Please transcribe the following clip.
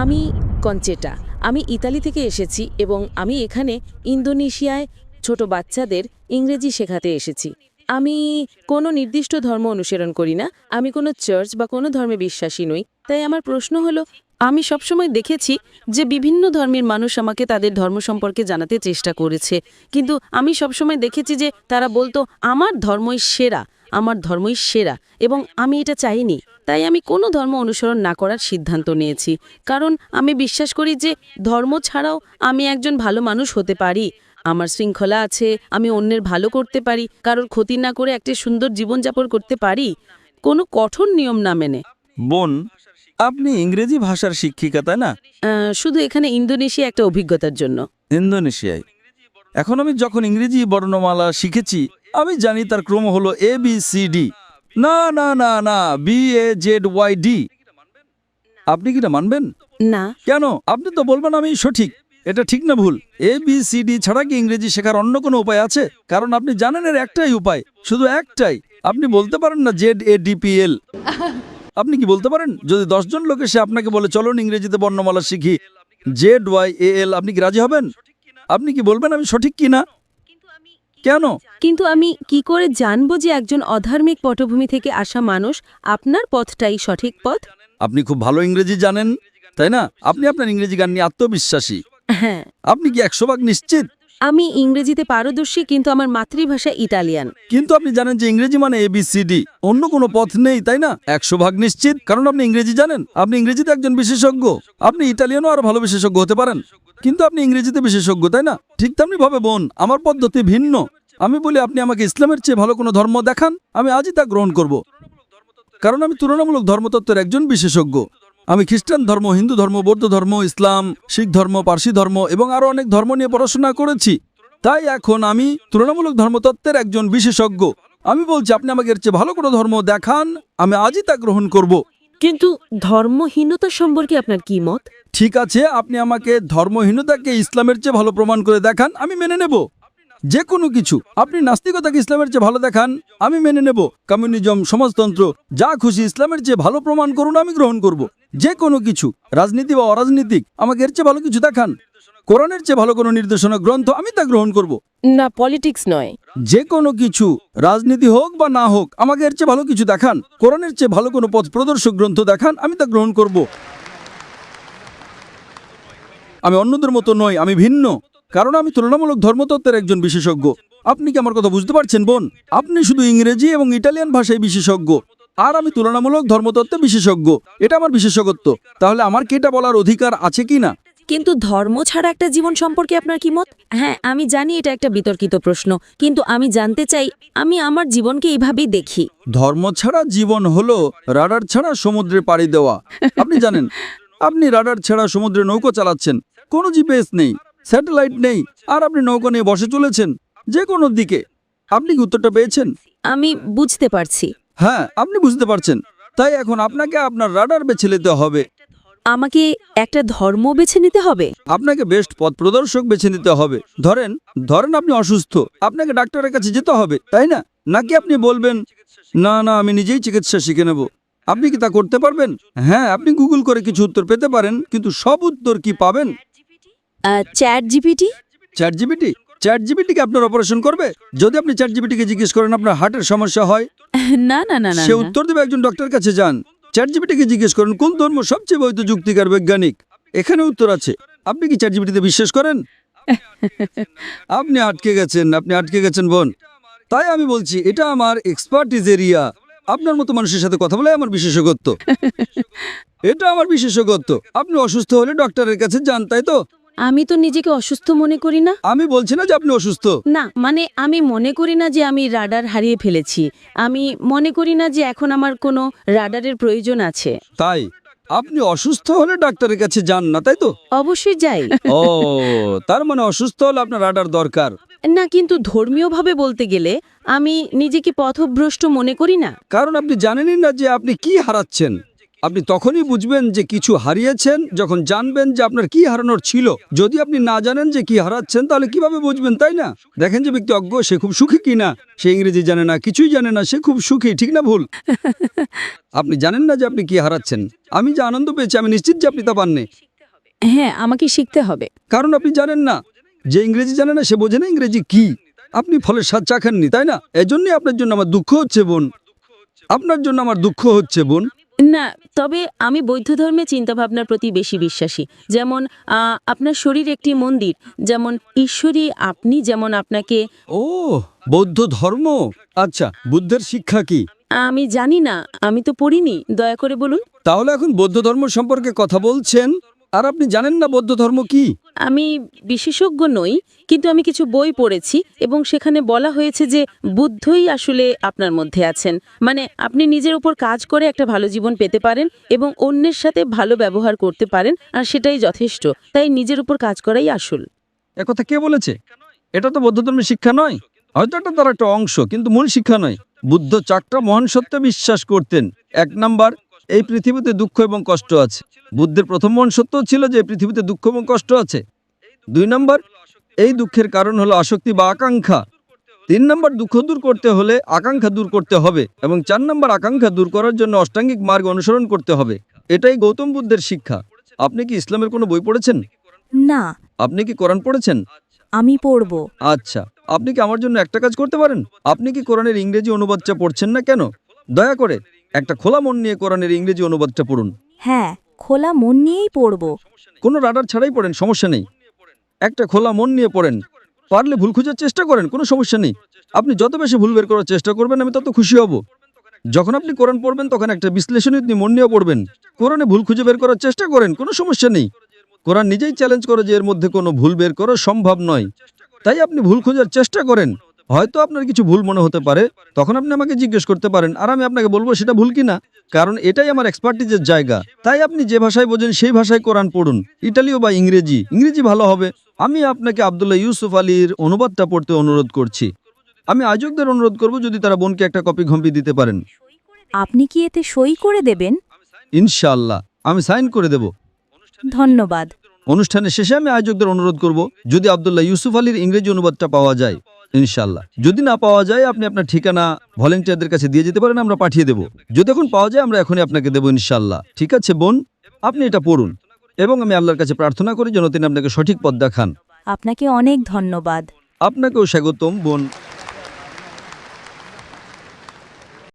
আমি কঞ্চেটা। আমি ইতালি থেকে এসেছি এবং আমি এখানে ইন্দোনেশিয়ায় ছোট বাচ্চাদের ইংরেজি শেখাতে এসেছি। আমি কোনো নির্দিষ্ট ধর্ম অনুসরণ করি না, আমি কোনো চার্চ বা কোনো ধর্মে বিশ্বাসী নই। তাই আমার প্রশ্ন হলো, আমি সবসময় দেখেছি যে বিভিন্ন ধর্মের মানুষ আমাকে তাদের ধর্ম সম্পর্কে জানাতে চেষ্টা করেছে, কিন্তু আমি সবসময় দেখেছি যে তারা বলতো আমার ধর্মই সেরা, আমার ধর্মই সেরা, এবং আমি এটা চাইনি। তাই আমি কোনো ধর্ম অনুসরণ না করার সিদ্ধান্ত নিয়েছি, কারণ আমি বিশ্বাস করি যে ধর্ম ছাড়াও আমি একজন ভালো মানুষ হতে পারি। আমার শৃঙ্খলা আছে, আমি অন্যের ভালো করতে পারি, কারোর ক্ষতি না করে একটি সুন্দর জীবনযাপন করতে পারি, কোনো কঠোর নিয়ম না মেনে। বোন, আপনি ইংরেজি ভাষার শিক্ষিকা, তাই না? শুধু এখানে ইন্দোনেশিয়া একটা অভিজ্ঞতার জন্য। ইন্দোনেশিয়ায় এখন আমি যখন ইংরেজি বর্ণমালা শিখেছি, আমি জানি তার ক্রম হলো ABCD। না না না না, BAZYD। আপনি কি এটা মানবেন? না। কেন? আপনি তো বলবেন আমি সঠিক। এটা ঠিক না ভুল? ABCD ছাড়া কি ইংরেজি শেখার অন্য কোনো উপায় আছে? কারণ আপনি জানেন এর একটাই উপায়, শুধু একটাই। আপনি বলতে পারেন না ZADPL? আপনি কি বলতে পারেন? যদি 10 জন লোক এসে আপনাকে বলে চলুন ইংরেজিতে বর্ণমালা শিখি, ZYAL, আপনি কি রাজি হবেন? আপনি কি বলবেন আমি সঠিক কি না? কেন? কিন্তু আমি কি করে জানবো যে একজন অধার্মিক পটভূমি থেকে আসা মানুষ আপনার পথটাই সঠিক পথ? আপনি খুব ভালো ইংরেজি জানেন, তাই না? আপনি আপনার ইংরেজি গান নিয়ে আত্মবিশ্বাসী। হ্যাঁ। আপনি কি 100% নিশ্চিত? আমি ইংরেজিতে পারদর্শী, কিন্তু আমার মাতৃভাষা ইতালিয়ান। কিন্তু আপনি জানেন যে ইংরেজি মানে ABCD, অন্য কোনো পথ নেই, তাই না? 100% নিশ্চিত, কারণ আপনি ইংরেজি জানেন। আপনি ইংরেজিতে একজন বিশেষজ্ঞ। আপনি ইতালিয়ানও আরো ভালো বিশেষজ্ঞ হতে পারেন, কিন্তু আপনি ইংরেজিতে বিশেষজ্ঞ, তাই না? ঠিক তেমনি ভাবে বোন, আমার পদ্ধতি ভিন্ন। আমি বলি আপনি আমাকে ইসলামের চেয়ে ভালো কোনো ধর্ম দেখান, আমি আজই তা গ্রহণ করব, কারণ আমি তুলনামূলক ধর্মতত্ত্বের একজন বিশেষজ্ঞ। আমি খ্রিস্টান ধর্ম, হিন্দু ধর্ম, বৌদ্ধ ধর্ম, ইসলাম, শিখ ধর্ম, পার্সি ধর্ম এবং আরো অনেক ধর্ম নিয়ে পড়াশোনা করেছি। তাই এখন আমি তুলনামূলক ধর্মতত্ত্বের একজন বিশেষজ্ঞ। আমি বলছি আপনি আমাকে এর চেয়ে ভালো কোনো ধর্ম দেখান, আমি আজই তা গ্রহণ করব। কিন্তু ধর্মহীনতা সম্পর্কে আপনার কি মত? ঠিক আছে, আপনি আমাকে ধর্মহীনতাকে ইসলামের চেয়ে ভালো প্রমাণ করে দেখান, আমি মেনে নেব। যে কোনো কিছু। আপনি নাস্তিকতাকে ইসলামের চেয়ে ভালো দেখান, আমি মেনে নেব। কমিউনিজম, সমাজতন্ত্র, যা খুশি ইসলামের চেয়ে ভালো প্রমাণ করুন, আমি গ্রহণ করব। যে কোনো কিছু, রাজনীতি বা অরাজনীতিক, আমাকে এর চেয়ে ভালো কিছু দেখান। কোরআনের চেয়ে ভালো কোনো নির্দেশনা গ্রন্থ, আমি তা গ্রহণ করব। না, পলিটিক্স নয়। যে কোনো কিছু, রাজনীতি হোক বা না হোক, আমাকে এর চেয়ে ভালো কিছু দেখান। কোরআনের চেয়ে ভালো কোনো পথ প্রদর্শক গ্রন্থ দেখান, আমি তা গ্রহণ করব। আমি অন্যদের মতো নই, আমি ভিন্ন, কারণ আমি তুলনামূলক ধর্মতত্ত্বের একজন বিশেষজ্ঞ। আপনি কি আমার কথা বুঝতে পারছেন বোন? আপনি শুধু ইংরেজি এবং ইটালিয়ান ভাষায় বিশেষজ্ঞ, আর আমি তুলনামূলক ধর্মতত্ত্বে বিশেষজ্ঞ। এটা আমার বিশেষজ্ঞত্ব। তাহলে আমার কি এটা বলার অধিকার আছে কি না? কিন্তু ধর্ম ছাড়া একটা জীবন সম্পর্কে আপনার কি মত? হ্যাঁ, আমি জানি এটা একটা বিতর্কিত প্রশ্ন, কিন্তু আমি জানতে চাই। আমি আমার জীবনকে এইভাবেই দেখি। ধর্ম ছাড়া জীবন হলো রাডার ছাড়া সমুদ্রে পাড়ি দেওয়া। আপনি জানেন, আপনি রাডার ছাড়া সমুদ্রে নৌকো চালাচ্ছেন, কোনো জিপিএস নেই, স্যাটেলাইট নেই, আর আপনি নৌকো নিয়ে বসে চলেছেন যে কোনো দিকে। আপনি কি উত্তরটা পেয়েছেন? আমি বুঝতে পারছি। হ্যাঁ, আপনি বুঝতে পারছেন। তাই এখন আপনাকে আপনার রাডার বেছে নিতে হবে। আমাকে একটা ধর্ম বেছে নিতে হবে? আপনাকে বেস্ট পথ প্রদর্শক বেছে নিতে হবে। ধরেন ধরেন আপনি অসুস্থ, আপনাকে ডাক্তারের কাছে যেতে হবে, তাই না? নাকি আপনি বলবেন না না, আমি নিজেই চিকিৎসা শিখে নেব? আপনি কি তা করতে পারবেন? হ্যাঁ, আপনি গুগল করে কিছু উত্তর পেতে পারেন, কিন্তু সব উত্তর কি পাবেন? Chat GPT? চ্যাট জিপিটিকে আপনার অপারেশন করবে? যদি আপনি চ্যাট জিপিটিকে জিজ্ঞেস করেন আপনার হার্টের সমস্যা হয়, না না না না, সে উত্তর দেবে একজন ডক্টরের কাছে যান। চ্যাট জিপিটিকে জিজ্ঞেস করেন কোন ধর্ম সবচেয়ে বৈধ, যুক্তিকার, বৈজ্ঞানিক, এখানে উত্তর আছে। আপনি কি চ্যাট জিপিটিতে বিশ্বাস করেন? আপনি আটকে গেছেন বোন। তাই আমি বলছি এটা আমার এক্সপার্টিজ এরিয়া। আপনার মতো মানুষের সাথে কথা বলে আমার বিশেষজ্ঞত্ব। এটা আমার বিশেষজ্ঞত্ব। আপনি অসুস্থ হলে ডক্টরের কাছে যান, তাই তো? আমি তো নিজেকে অসুস্থ মনে করি না। আমি বলছি না যে আপনি অসুস্থ। না, মানে আমি মনে করি না যে আমি রাডার হারিয়ে ফেলেছি। আমি মনে করি না যে এখন আমার কোনো রাডারের প্রয়োজন আছে। তাই আপনি অসুস্থ হলে ডাক্তারের কাছে যান না, তাই তো? অবশ্যই যাই। ও, তার মানে অসুস্থ হলে আপনার রাডার দরকার না, কিন্তু ধর্মীয়ভাবে বলতে গেলে আমি নিজেকে পথভ্রষ্ট মনে করি না। কারণ আপনি জানেনই না যে আপনি কি হারাচ্ছেন। আপনি তখনই বুঝবেন যে কিছু হারিয়েছেন যখন জানবেন যে আপনার কি হারানোর ছিল। যদি আপনি না জানেন যে কি হারাচ্ছেন, তাহলে কিভাবে বুঝবেন, তাই না? দেখেন যে ব্যক্তি অজ্ঞ, সে খুব সুখী কিনা। সে ইংরেজি জানে না, কিছুই জানে না, সে খুব সুখী, ঠিক না ভুল? আপনি জানেন না যে আপনি কি হারাচ্ছেন। আমি যে আনন্দ পেয়েছি, আমি নিশ্চিত যে আপনি তা পাননি। হ্যাঁ, আমাকে শিখতে হবে। কারণ আপনি জানেন না, যে ইংরেজি জানে না সে বোঝে না ইংরেজি কি। আপনি ফলের স্বাদ চাখাননি, তাই না? এজন্যই আপনার জন্য আমার দুঃখ হচ্ছে বোন, আপনার জন্য আমার দুঃখ হচ্ছে বোন। না, তবে আমি বৌদ্ধ ধর্মের চিন্তাভাবনার প্রতি বেশি বিশ্বাসী। যেমন আপনার শরীর একটি মন্দির, যেমন ঈশ্বরী আপনি, যেমন আপনাকে। ও, বৌদ্ধ ধর্ম। আচ্ছা, বুদ্ধের শিক্ষা কি? আমি জানি না, আমি তো পড়িনি, দয়া করে বলুন। তাহলে এখন বৌদ্ধ ধর্ম সম্পর্কে কথা বলছেন আর আপনি জানেন না বৌদ্ধ ধর্ম কি? আমি বিশেষজ্ঞ নই, কিন্তু আমি কিছু বই পড়েছি এবং সেখানে বলা হয়েছে যে বুদ্ধই আসলে আপনার মধ্যে আছেন। মানে আপনি নিজের উপর কাজ করে একটা ভালো জীবন পেতে পারেন এবং অন্যের সাথে ভালো ব্যবহার করতে পারেন, আর সেটাই যথেষ্ট। তাই নিজের উপর কাজ করাই আসল। একথা কে বলেছে? এটা তো বৌদ্ধ ধর্মের শিক্ষা নয়। হয়তো এটা তার একটা অংশ, কিন্তু মূল শিক্ষা নয়। বুদ্ধ চারটা মহান সত্যে বিশ্বাস করতেন। 1 নাম্বার, এই পৃথিবীতে দুঃখ এবং কষ্ট আছে। বুদ্ধের প্রথম মহান সত্য ছিল যে এই পৃথিবীতে দুঃখ এবং কষ্ট আছে। 2 নাম্বার, এই দুঃখের কারণ হলো আসক্তি বা আকাঙ্ক্ষা। 3 নাম্বার, দুঃখ দূর করতে হলে আকাঙ্ক্ষা দূর করতে হবে। এবং 4 নাম্বার, আকাঙ্ক্ষা দূর করার জন্য অষ্টাঙ্গিক মার্গ অনুসরণ করতে হবে। এটাই গৌতম বুদ্ধের শিক্ষা। আপনি কি ইসলামের কোনো বই পড়েছেন? না, আপনি কি কোরআন পড়েছেন? আমি পড়ব। আচ্ছা, আপনি কি আমার জন্য একটা কাজ করতে পারেন? আপনি কি কোরআনের ইংরেজি অনুবাদটা পড়ছেন না কেন? দয়া করে একটা খোলা মন নিয়ে কোরআনের ইংরেজি অনুবাদটা পড়ুন। হ্যাঁ, খোলা মন নিয়েই পড়ব। কোনো রাডার ছাড়াই পড়েন, সমস্যা নেই। একটা খোলা মন নিয়ে পড়েন। পারলে ভুল খোঁজার চেষ্টা করেন, কোনো সমস্যা নেই। আপনি যত বেশি ভুল বের করার চেষ্টা করবেন আমি তত খুশি হব। যখন আপনি কোরআন পড়বেন তখন একটা বিশ্লেষণী মন নিয়ে পড়বেন। কোরআনে ভুল খুঁজে বের করার চেষ্টা করেন, কোনো সমস্যা নেই। কোরআন নিজেই চ্যালেঞ্জ করে যে এর মধ্যে কোনো ভুল বের করা সম্ভব নয়। তাই আপনি ভুল খোঁজার চেষ্টা করেন। হয়তো আপনার কিছু ভুল মনে হতে পারে, তখন আপনি আমাকে জিজ্ঞেস করতে পারেন আর আমি আপনাকে বলবো সেটা ভুল কিনা। কারণ এটাই আমার এক্সপার্টিজের জায়গা। তাই আপনি যে ভাষায় বোঝেন সেই ভাষায় কোরআন পড়ুন, ইটালীয় বা ইংরেজি। ইংরেজি ভালো হবে। আমি আপনাকে আব্দুল্লাহ ইউসুফ আলীর অনুবাদটা পড়তে অনুরোধ করছি। আমি আয়োজকদের অনুরোধ করব যদি তারা বোনকে একটা কপি ঘম্পি দিতে পারেন। আপনি কি এতে সই করে দেবেন? ইনশাআল্লাহ আমি সাইন করে দেব। ধন্যবাদ। অনুষ্ঠানের শেষে আমি আয়োজকদের অনুরোধ করব যদি আব্দুল্লাহ ইউসুফ আলীর ইংরেজি অনুবাদটা পাওয়া যায়। ইনশাআল্লাহ যদি না পাওয়া যায় আপনি আপনার ঠিকানা ভলেন্টিয়ারদের কাছে দিয়ে যেতে পারেন, আমরা পাঠিয়ে দেব। যদি এখন পাওয়া যায় আমরা এখনই আপনাকে দেবো ইনশাআল্লাহ। ঠিক আছে বোন, আপনি এটা পড়ুন এবং আমি আল্লাহর কাছে প্রার্থনা করি যেন তিনি আপনাকে সঠিক পথ দেখান। আপনাকে অনেক ধন্যবাদ। আপনাকেও স্বাগতম বোন।